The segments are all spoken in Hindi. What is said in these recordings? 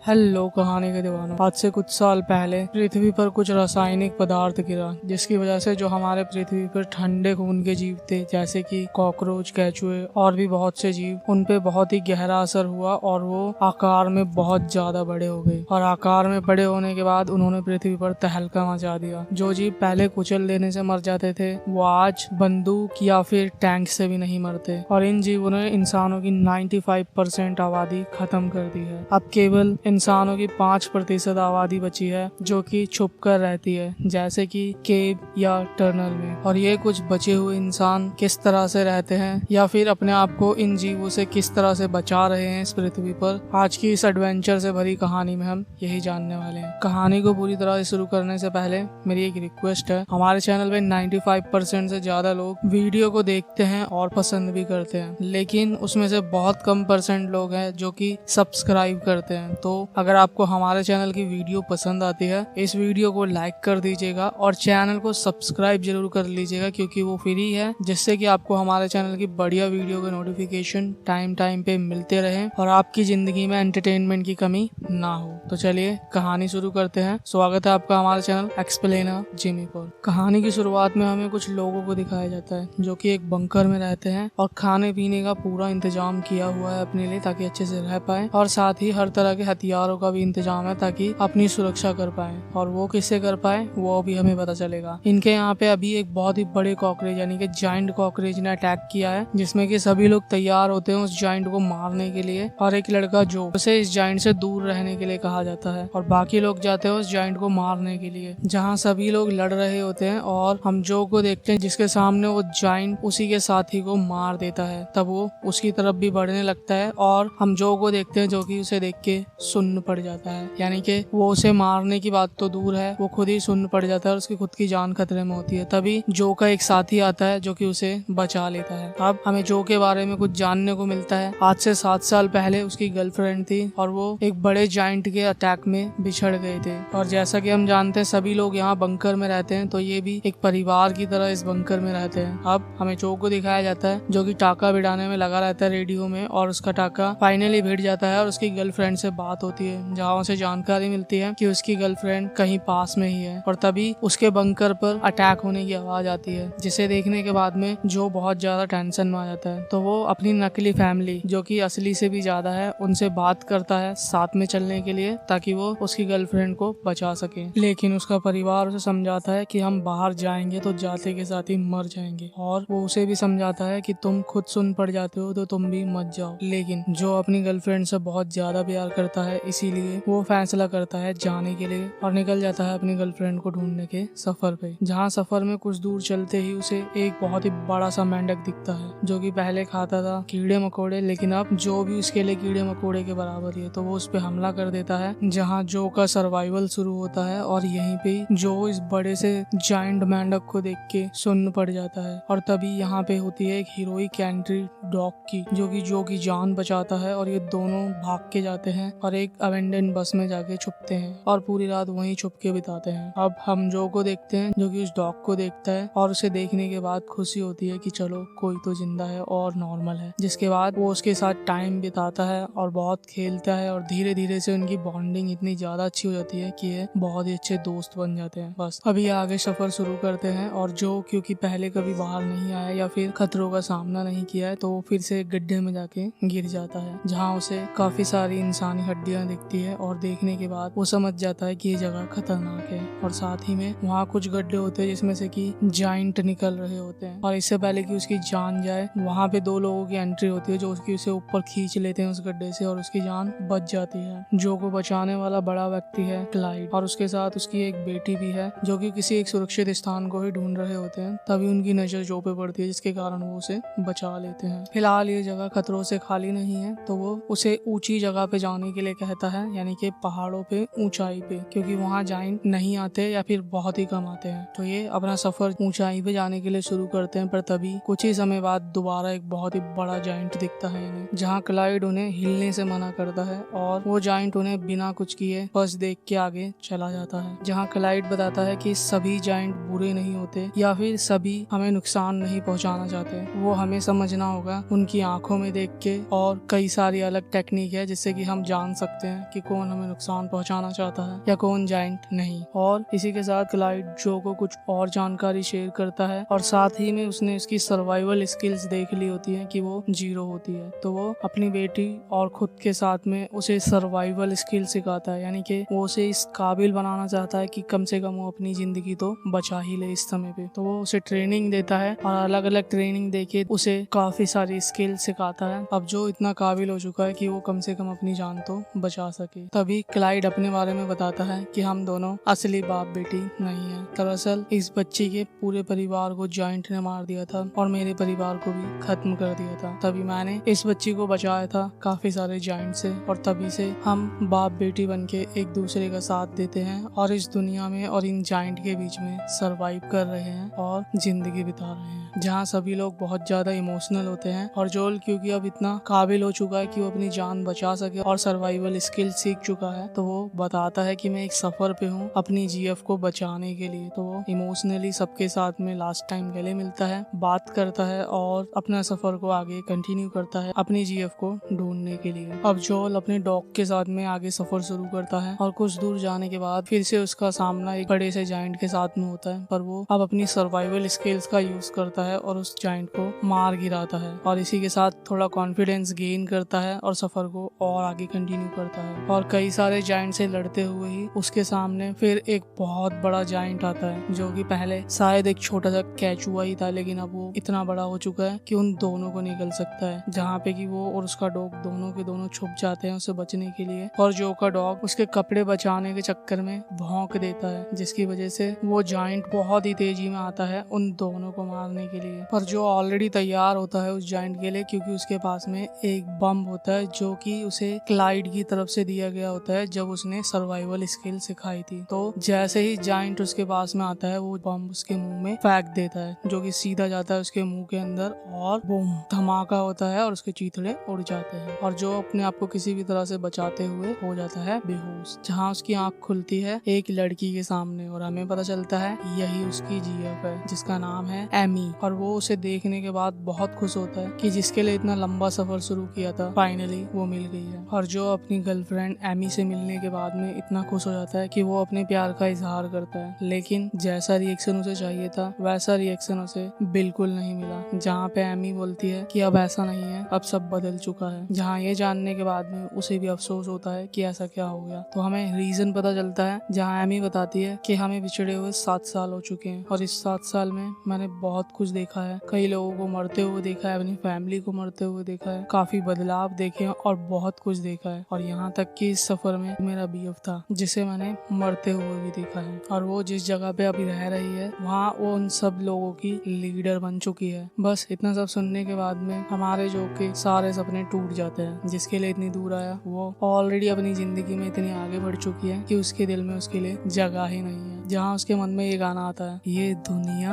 हेलो कहानी के दीवानों। आज से कुछ साल पहले पृथ्वी पर कुछ रासायनिक पदार्थ गिरा, जिसकी वजह से जो हमारे पृथ्वी पर ठंडे खून के जीव थे, जैसे कि कॉकरोच, केचुए और भी बहुत से जीव, उन पे बहुत ही गहरा असर हुआ और वो आकार में बहुत ज्यादा बड़े हो गए। और आकार में बड़े होने के बाद उन्होंने पृथ्वी पर तहलका मचा दिया। जो जीव पहले कुचल देने से मर जाते थे, वो आज बंदूक या फिर टैंक से भी नहीं मरते। और इन जीवों ने इंसानों की 95% आबादी खत्म कर दी है। अब केवल इंसानों की 5% आबादी बची है, जो कि छुप कर रहती है, जैसे कि केव या टनल में। और ये कुछ बचे हुए इंसान किस तरह से रहते हैं या फिर अपने आप को इन जीवों से किस तरह से बचा रहे हैं इस पृथ्वी पर, आज की इस एडवेंचर से भरी कहानी में हम यही जानने वाले हैं। कहानी को पूरी तरह से शुरू करने से पहले मेरी एक रिक्वेस्ट है। हमारे चैनल पे 95% से ज्यादा लोग वीडियो को देखते हैं और पसंद भी करते हैं, लेकिन उसमें से बहुत कम % लोग हैं जो कि सब्सक्राइब करते हैं। तो अगर आपको हमारे चैनल की वीडियो पसंद आती है, इस वीडियो को लाइक कर दीजिएगा और चैनल को सब्सक्राइब जरूर कर लीजिएगा, क्योंकि वो फ्री है, जिससे कि आपको हमारे चैनल की बढ़िया वीडियो के नोटिफिकेशन टाइम पे मिलते रहे और आपकी जिंदगी में एंटरटेनमेंट की कमी ना हो। तो चलिए कहानी शुरू करते हैं। स्वागत है आपका हमारे चैनल एक्सप्लेनर जिमी पर। कहानी की शुरुआत में हमें कुछ लोगों को दिखाया जाता है जो कि एक बंकर में रहते हैं और खाने पीने का पूरा इंतजाम किया हुआ है अपने लिए, ताकि अच्छे से रह पाए, और साथ ही हर तरह के हथियारों का भी इंतजाम है ताकि अपनी सुरक्षा कर पाए। और वो किससे कर पाए वो भी हमें पता चलेगा। इनके यहाँ पे अभी एक बहुत ही बड़े कॉकरोच यानी कि जाइंट कॉकरोच ने अटैक किया है, जिसमें कि सभी लोग तैयार होते हैं उस जाइंट को मारने के लिए। और एक लड़का जो उसे इस जाइंट से दूर रहने के लिए कहा जाता है, और बाकी लोग जाते हैं उस जाइंट को मारने के लिए। जहाँ सभी लोग लड़ रहे होते हैं और हम जो को देखते हैं जिसके सामने वो जाइंट उसी के साथी को मार देता है, तब वो उसकी तरफ भी बढ़ने लगता है। और हम जो को देखते हैं जो कि उसे देख के सुन्न पड़ जाता है, यानी कि वो उसे मारने की बात तो दूर है, वो खुद ही सुन्न पड़ जाता है और उसकी खुद की जान खतरे में होती है। तभी जो का एक साथी आता है जो कि उसे बचा लेता है। अब हमें जो के बारे में कुछ जानने को मिलता है। आज से 7 साल पहले उसकी गर्लफ्रेंड थी और वो एक बड़े जाइंट के अटैक में बिछड़ गए थे। और जैसा कि हम जानते हैं सभी लोग यहाँ बंकर में रहते हैं, तो ये भी एक परिवार की तरह इस बंकर में रहते हैं। अब हमें जो को दिखाया जाता है जो कि टाका भिड़ाने में लगा रहता है रेडियो में, और उसका टाका फाइनली भिड़ जाता है और उसकी गर्लफ्रेंड से बात होती है, जहाँ उसे जानकारी मिलती है कि उसकी गर्लफ्रेंड कहीं पास में ही है। और तभी उसके बंकर पर अटैक होने की आवाज आती है, जिसे देखने के बाद में जो बहुत ज्यादा टेंशन में आ जाता है। तो वो अपनी नकली फैमिली जो कि असली से भी ज्यादा है उनसे बात करता है साथ में चलने के लिए, ताकि वो उसकी गर्लफ्रेंड को बचा सके। लेकिन उसका परिवार उसे समझाता है कि हम बाहर जाएंगे तो जाते के साथ ही मर जाएंगे, और वो उसे भी समझाता है कि तुम खुद सुन पड़ जाते हो तो तुम भी मत जाओ। लेकिन जो अपनी गर्लफ्रेंड से बहुत ज्यादा प्यार करता है, इसीलिए वो फैसला करता है जाने के लिए और निकल जाता है अपनी गर्लफ्रेंड को ढूंढने के सफर पे। जहाँ सफर में कुछ दूर चलते ही उसे एक बहुत ही बड़ा सा मेंढक दिखता है, जो कि पहले खाता था कीड़े मकोड़े, लेकिन अब जो भी उसके लिए कीड़े मकोड़े के बराबर ही है। तो वो उस पे हमला कर देता है, जहाँ जो का सर्वाइवल शुरू होता है। और यहीं पे जो इस बड़े से जाइंट मेंढक को देख के सुन्न पड़ जाता है। और तभी यहाँ पे होती है एक हीरोइक एंट्री डॉग की, जो की जान बचाता है, और ये दोनों भाग के जाते हैं और एक अबेंडन बस में जाके छुपते हैं और पूरी रात वहीं छुप के बिताते हैं। अब हम जो को देखते हैं जो कि उस डॉग को देखता है, और उसे देखने के बाद खुशी होती है कि चलो कोई तो जिंदा है और नॉर्मल है। जिसके बाद वो उसके साथ टाइम बिताता है और बहुत खेलता है, और धीरे धीरे से उनकी बॉन्डिंग इतनी ज्यादा अच्छी हो जाती है कि ये बहुत ही अच्छे दोस्त बन जाते हैं। बस अभी आगे सफर शुरू करते हैं, और जो क्योंकि पहले कभी बाहर नहीं आया या फिर खतरों का सामना नहीं किया है, तो वो फिर से एक गड्ढे में जाके गिर जाता है, जहाँ उसे काफी सारी इंसानी हड्डियां दिखती है। और देखने के बाद वो समझ जाता है कि ये जगह खतरनाक है, और साथ ही में वहाँ कुछ गड्ढे होते हैं जिसमें से कि जाइंट निकल रहे होते हैं। और इससे पहले कि उसकी जान जाए, वहाँ पे 2 लोगों की एंट्री होती है जो उसकी उसे ऊपर खींच लेते हैं उस गड्ढे से, और उसकी जान बच जाती है। जो को बचाने वाला बड़ा व्यक्ति है क्लाइड, और उसके साथ उसकी एक बेटी भी है, जो कि किसी एक सुरक्षित स्थान को ही ढूंढ रहे होते हैं। तभी उनकी नजर जो पे पड़ती है, जिसके कारण वो उसे बचा लेते हैं। फिलहाल ये जगह खतरों से खाली नहीं है, तो वो उसे ऊंची जगह पे जाने के लिए कहता है, यानी कि पहाड़ों पे, ऊंचाई पे, क्योंकि वहाँ जाइंट नहीं आते या फिर बहुत ही कम आते हैं। तो ये अपना सफर ऊंचाई पे जाने के लिए शुरू करते हैं। पर तभी कुछ ही समय बाद दोबारा एक बहुत ही बड़ा जाइंट दिखता है इन्हें, जहाँ क्लाइड उन्हें हिलने से मना करता है, और वो जाइंट उन्हें बिना कुछ किए बस देख के आगे चला जाता है। जहाँ क्लाइड बताता है कि सभी जाइंट बुरे नहीं होते या फिर सभी हमें नुकसान नहीं पहुँचाना चाहते, वो हमें समझना होगा उनकी आंखों में देख के। और कई सारी अलग टेक्निक है जिससे कि हम जान सकते सकते हैं कि कौन हमें नुकसान पहुंचाना चाहता है या कौन जायंट नहीं। और इसी के साथ क्लाइड जो को कुछ और जानकारी शेयर करता है और साथ ही में उसने उसकी सर्वाइवल स्किल्स देख ली होती है कि वो 0 होती है, तो वो अपनी बेटी और खुद के साथ में उसे सर्वाइवल स्किल सिखाता है, यानी कि वो उसे इस काबिल बनाना चाहता है कि कम से कम वो अपनी जिंदगी तो बचा ही ले इस समय पे। तो वो उसे ट्रेनिंग देता है और अलग अलग ट्रेनिंग देके उसे काफी सारी स्किल सिखाता है। अब जो इतना काबिल हो चुका है कि वो कम से कम अपनी जान तो बचा सके। तभी क्लाइड अपने बारे में बताता है कि हम दोनों असली बाप बेटी नहीं है। दरअसल इस बच्ची के पूरे परिवार को जायंट ने मार दिया था और मेरे परिवार को भी खत्म कर दिया था। तभी मैंने इस बच्ची को बचाया था काफी सारे जायंट से और तभी से हम बाप बेटी बनके एक दूसरे का साथ देते हैं और इस दुनिया में और इन जायंट के बीच में सरवाइव कर रहे हैं और जिंदगी बिता रहे हैं, जहाँ सभी लोग बहुत ज्यादा इमोशनल होते हैं। और जोल क्योंकि अब इतना काबिल हो चुका है कि वो अपनी जान बचा सके और सर्वाइवल स्किल सीख चुका है, तो वो बताता है कि मैं एक सफर पे हूँ अपनी जीएफ को बचाने के लिए। तो वो इमोशनली सबके साथ में लास्ट टाइम गले मिलता है, बात करता है और अपना सफर को आगे कंटिन्यू करता है अपनी जीएफ को ढूंढने के लिए। अब जोल अपने डॉग के साथ में आगे सफर शुरू करता है और कुछ दूर जाने के बाद फिर से उसका सामना एक बड़े से जायंट के साथ में होता है, पर वो अब अपनी सर्वाइवल स्किल्स का यूज करता है और उस जायंट को मार गिराता है और इसी के साथ थोड़ा कॉन्फिडेंस गेन करता है और सफर को और आगे कंटिन्यू करता है। और कई सारे जायंट से लड़ते हुए ही उसके सामने फिर एक बहुत बड़ा जायंट आता है, जो कि पहले शायद एक छोटा सा कैचुआ ही था, लेकिन अब वो इतना बड़ा हो चुका है कि उन दोनों को निकल सकता है, जहाँ पे कि वो और उसका डॉग दोनों के दोनों छुप जाते हैं उसे बचने के लिए। और जो का डॉग उसके कपड़े बचाने के चक्कर में भौंक देता है, जिसकी वजह से वो जायंट बहुत ही तेजी में आता है उन दोनों को मारने के लिए। पर जो ऑलरेडी तैयार होता है उस जायंट के लिए, क्योंकि उसके पास में एक बम होता है जो कि उसे क्लाइड की तरफ से दिया गया होता है जब उसने सर्वाइवल स्किल सिखाई थी। तो जैसे ही जायंट उसके पास में आता है वो बम उसके मुंह में फेंक देता है, जो कि सीधा जाता है उसके मुंह के अंदर और बूम धमाका होता है और उसके चीथड़े उड़ जाते हैं और जो अपने आप को किसी भी तरह से बचाते हुए हो जाता है बेहोश। जहाँ उसकी आंख खुलती है एक लड़की के सामने और हमें पता चलता है यही उसकी जीएफ है, जिसका नाम है एमी। और वो उसे देखने के बाद बहुत खुश होता है कि जिसके लिए इतना लंबा सफर शुरू किया था फाइनली वो मिल गई है। और जो अपनी गर्लफ्रेंड एमी से मिलने के बाद में इतना खुश हो जाता है कि वो अपने प्यार का इजहार करता है, लेकिन जैसा रिएक्शन उसे चाहिए था वैसा रिएक्शन उसे बिल्कुल नहीं मिला। जहाँ पे एमी बोलती है कि अब ऐसा नहीं है, अब सब बदल चुका है। जहाँ ये जानने के बाद में उसे भी अफसोस होता है कि ऐसा क्या हो गया। तो हमें रीजन पता चलता है, जहाँ एमी बताती है कि हमें बिछड़े हुए 7 साल हो चुके हैं और इस 7 साल में मैंने बहुत कुछ देखा है, कई लोगों को मरते हुए देखा है, अपनी फैमिली को मरते हुए देखा है, काफी बदलाव देखे हैं और बहुत कुछ देखा है। और यहाँ तक कि इस सफर में मेरा बीएफ था जिसे मैंने मरते हुए भी देखा है और वो जिस जगह पे अभी रह रही है वहाँ वो उन सब लोगों की लीडर बन चुकी है। बस इतना सब सुनने के बाद में हमारे जो के सारे सपने टूट जाते हैं। जिसके लिए इतनी दूर आया वो ऑलरेडी अपनी जिंदगी में इतनी आगे बढ़ चुकी है कि उसके दिल में उसके लिए जगह ही नहीं है। जहाँ उसके मन में ये गाना आता है, ये दुनिया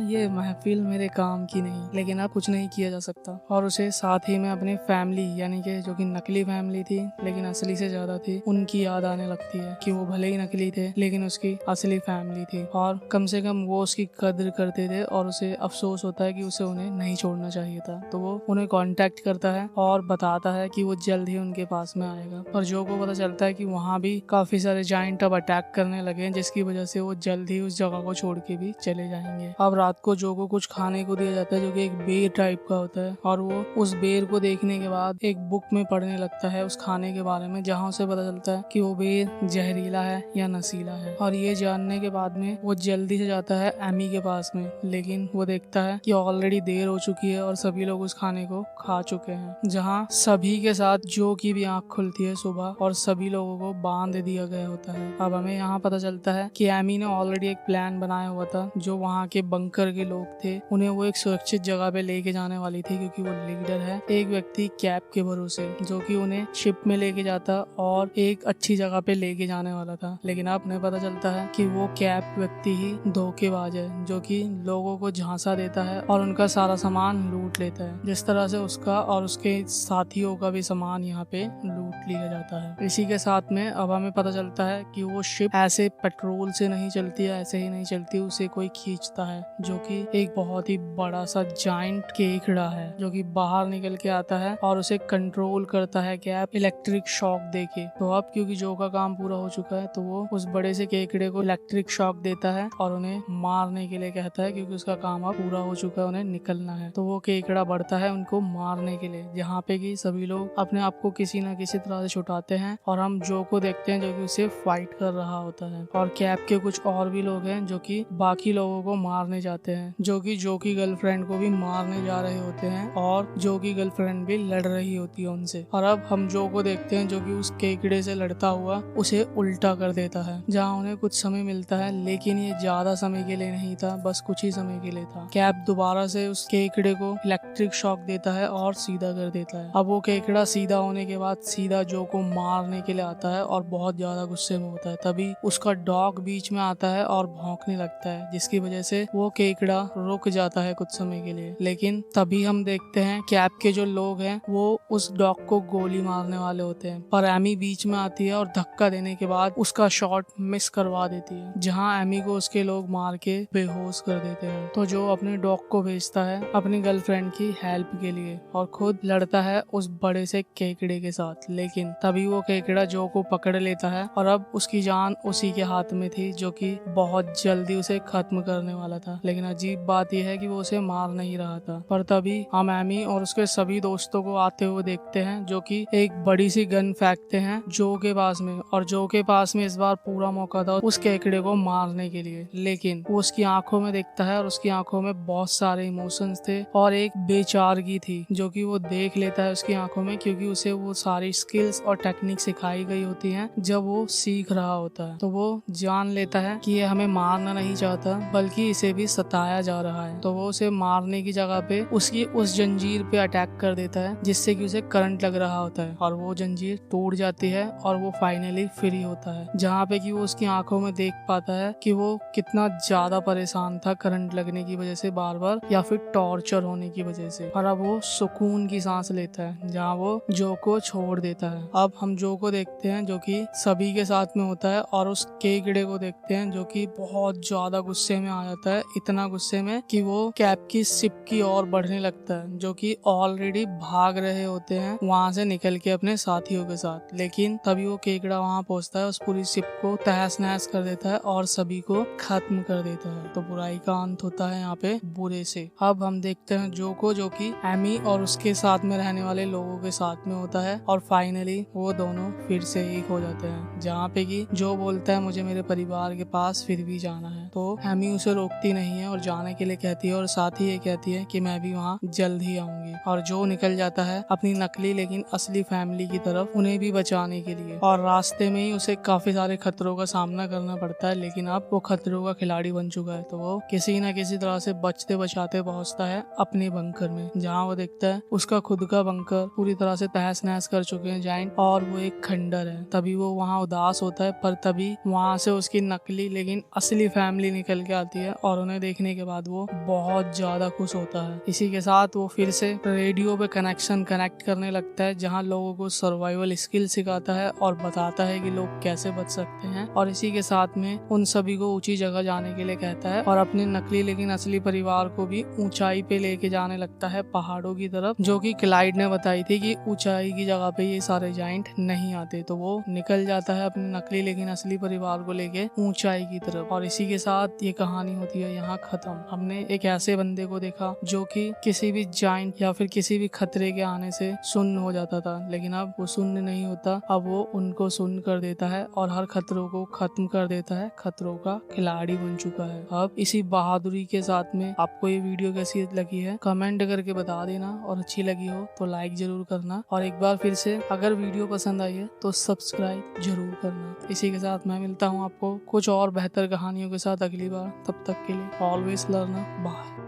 ये महफिल मेरे काम की नहीं, लेकिन अब कुछ नहीं किया जा सकता। और उसे साथ ही में अपनी फैमिली, यानी कि जो कि नकली फैमिली थी लेकिन असली से ज्यादा थी, उनकी याद आने लगती है कि वो भले ही नकली थे लेकिन उसकी असली फैमिली थी और कम से कम वो उसकी कद्र करते थे और उसे अफसोस होता है कि उसे उन्हें नहीं छोड़ना चाहिए था। तो वो उन्हें कांटेक्ट करता है और बताता है कि वो जल्द ही उनके पास में आएगा। और जो को पता चलता है कि वहाँ भी काफी सारे जायंट अब अटैक करने लगे हैं, जिसकी वजह से वो जल्द ही उस जगह को छोड़ के भी चले जाएंगे। अब रात को जो को कुछ खाने को दिया जाता है जो कि एक बेर टाइप का होता है और वो उस बेर को देखने के बाद एक बुक में पढ़ने लगता है उस खाने के बारे में, जहाँ उसे पता चलता है कि वो बेर जहरीला है या नशीला है। और ये जानने के बाद में वो जल्दी से जाता है एमी के पास में, लेकिन वो देखता है कि ऑलरेडी देर हो चुकी है और सभी लोग उस खाने को खा चुके हैं। जहाँ सभी के साथ जो की भी आंख खुलती है सुबह और सभी लोगों को बांध दिया गया होता है। अब हमें यहाँ पता चलता है कि एमी ने ऑलरेडी एक प्लान बनाया हुआ था। जो वहाँ के बंकर के लोग थे उन्हें वो एक सुरक्षित जगह पे लेके जाने वाली थी, क्योंकि वो लीडर है एक व्यक्ति कैप के भरोसे, जो कि उन्हें शिप में लेके जाता और एक अच्छी जगह पे लेके जाने वाला था। लेकिन अब हमें पता चलता है कि वो कैप व्यक्ति ही धोखेबाज है, जो कि लोगों को झांसा देता है और उनका सारा सामान लूट लेता है, जिस तरह से उसका और उसके साथियों का भी सामान यहाँ पे लूट लिया जाता है। इसी के साथ में अब हमें पता चलता है कि वो शिप ऐसे पेट्रोल से नहीं चलती है, ऐसे ही नहीं चलती, उसे कोई खींचता है, जो कि एक बहुत ही बड़ा सा जाइंट केकड़ा है जो कि बाहर निकल के आता है और उसे कंट्रोल करता है कैप इलेक्ट्रिक शॉक देके। तो अब क्योंकि जो का काम पूरा हो चुका है तो वो उस बड़े से केकड़े को इलेक्ट्रिक शॉक देता है और उन्हें मारने के लिए कहता है, क्योंकि उसका काम अब पूरा हो चुका है, उन्हें निकलना है। तो वो केकड़ा बढ़ता है उनको मारने के लिए, जहाँ पे कि सभी लोग अपने आप को किसी न किसी तरह से छुटाते हैं और हम जो को देखते हैं जो कि उसे फाइट कर रहा होता है। और कैप के कुछ और भी लोग हैं जो कि बाकी लोगों को मारने जाते हैं, जो की गर्लफ्रेंड को भी मारने जा रहे होते हैं और जो की गर्लफ्रेंड भी लड़ रही होती है उनसे। और अब हम जो को देखते हैं जो कि उस केकड़े से लड़ता हुआ उसे उल्टा कर देता है, जहाँ उन्हें कुछ समय मिलता है, लेकिन ये ज्यादा समय के लिए नहीं था, बस कुछ ही समय के लिए था। कैप दोबारा से उस केकड़े को इलेक्ट्रिक शॉक देता है और सीधा कर देता है। अब वो केकड़ा सीधा होने के बाद सीधा जो को मारने के लिए आता है और बहुत ज्यादा गुस्से में होता है। तभी उसका डॉग बीच में आता है और भौंकने लगता है, जिसकी वजह से वो केकड़ा रुक जाता है कुछ समय के लिए। लेकिन तभी हम देखते हैं कैप के जो लोग हैं वो उस डॉग को गोली मारने वाले होते हैं, पर एमी बीच में आती है और धक्का देने के बाद उसका शॉट मिस करवा देती है, जहां एमी को उसके लोग मार के बेहोश कर देते हैं। तो जो अपने डॉग को भेजता है अपनी गर्लफ्रेंड की हेल्प के लिए और खुद लड़ता है उस बड़े से केकड़े के साथ। लेकिन तभी वो केकड़ा जो को पकड़ लेता है और अब उसकी जान उसी के हाथ में थी, जो कि बहुत जल्दी उसे खत्म करने वाला था। लेकिन अजीब बात यह है कि वो उसे मार नहीं रहा था। पर तभी हम एमी और उसके सभी दोस्तों को आते हुए देखते हैं, जो कि एक बड़ी सी गन फेंकते हैं जो के पास में, और जो के पास में इस बार पूरा मौका था उस केकड़े को मारने के लिए। लेकिन वो उसकी आंखों में देखता है और उसकी आंखों में बहुत सारे इमोशंस थे और एक बेचारगी थी जो कि वो देख लेता है उसकी आंखों में, क्योंकि उसे वो सारी स्किल्स और टेक्निक सिखाई गई होती हैं जब वो सीख रहा होता है। तो वो जान लेता है कि ये हमें मारना नहीं चाहता बल्कि इसे भी सताया जा रहा है। तो वो उसे मारने की जगह पे उसकी उस जंजीर पे अटैक कर देता है, जिससे कि उसे करंट लग रहा होता है और वो जंजीर टूट जाती है और वो फाइनली फ्री होता है, जहाँ पे कि वो उसकी आंखों में देख पाता है कि वो कितना ज्यादा परेशान था करंट लगने की वजह से बार बार, या फिर टॉर्चर होने की वजह से। और अब वो सुकून की सांस लेता है जहाँ वो जो को छोड़ देता है। अब हम जो को देखते हैं जो कि सभी के साथ में होता है, और उस केकड़े को देखते हैं जो कि बहुत ज्यादा गुस्से में आ जाता है, इतना गुस्से में कि वो कैप की शिप की ओर बढ़ने लगता है, जो कि ऑलरेडी भाग रहे होते हैं वहां से निकल के अपने साथियों के साथ। लेकिन तभी वो केकड़ा वहां पहुंचता है, उस पूरी शिप को तहस नहस कर देता है और सभी को खत्म कर देता है। तो बुराई का अंत होता है यहाँ पे बुरे से। अब हम देखते हैं जो को, जो कि एमी और उसके साथ में रहने वाले लोगों के साथ में होता है, और फाइनली वो दोनों फिर से एक हो जाते हैं, जहाँ पे कि जो बोलता है मुझे मेरे परिवार के पास फिर भी जाना है। तो एमी उसे रोकती नहीं है और जाने के लिए कहती है, और साथ ही ये कहती है कि मैं भी वहाँ जल्द ही आऊंगी। और जो निकल जाता है अपनी नकली लेकिन असली फैमिली की तरफ, उन्हें भी बचाने के लिए। और रास्ते में ही उसे काफी सारे खतरों का सामना करना पड़ता है, लेकिन अब वो खतरों का खिलाड़ी बन चुका है। तो वो किसी न किसी तरह से बचते बचाते पहुंचता है अपने बंकर में, जहाँ वो देखता है उसका खुद का बंकर पूरी तरह से तहस नहस कर चुके हैं जाइंट, और वो एक खंडर है। तभी वो वहाँ उदास होता है, पर तभी वहाँ से उसकी नकली लेकिन असली फैमिली निकल के आती है और उन्हें देखने के बाद वो बहुत ज्यादा खुश होता है। इसी के साथ वो फिर से रेडियो पे कनेक्ट करने लगता है, जहाँ लोगों को सर्वाइवल स्किल सिखाता है और बताता है कि लोग कैसे बच सकते हैं। और इसी के साथ में उन सभी को ऊंची जगह जाने के लिए कहता है, और अपने नकली लेकिन असली परिवार को भी ऊंचाई पे लेके जाने लगता है, पहाड़ों की तरफ, जो कि क्लाइड ने बताई थी कि ऊंचाई की जगह पे ये सारे जाइंट नहीं आते। तो वो निकल जाता है अपने नकली लेकिन असली परिवार को लेके ऊंचाई की तरफ। और इसी के साथ ये कहानी होती है यहाँ खत्म। हमने एक ऐसे बंदे को देखा जो कि किसी भी जाइंट या फिर किसी भी खतरे के आने से सुन्न हो जाता था, लेकिन अब वो सुन्न नहीं होता, अब वो उनको सुन्न कर देता है और हर खतरों को खत्म कर देता है, खतरों का खिलाड़ी बन चुका है। अब इसी बहादुरी के साथ में आपको ये वीडियो कैसी लगी है कमेंट करके बता देना, और अच्छी लगी हो तो लाइक जरूर करना, और एक बार फिर से अगर वीडियो पसंद आई है तो सब्सक्राइब जरूर करना। इसी के साथ मैं मिलता हूँ आपको कुछ और बेहतर कहानियों के साथ अगली बार। तब तक के लिए ऑलवेज लर्न। बाय।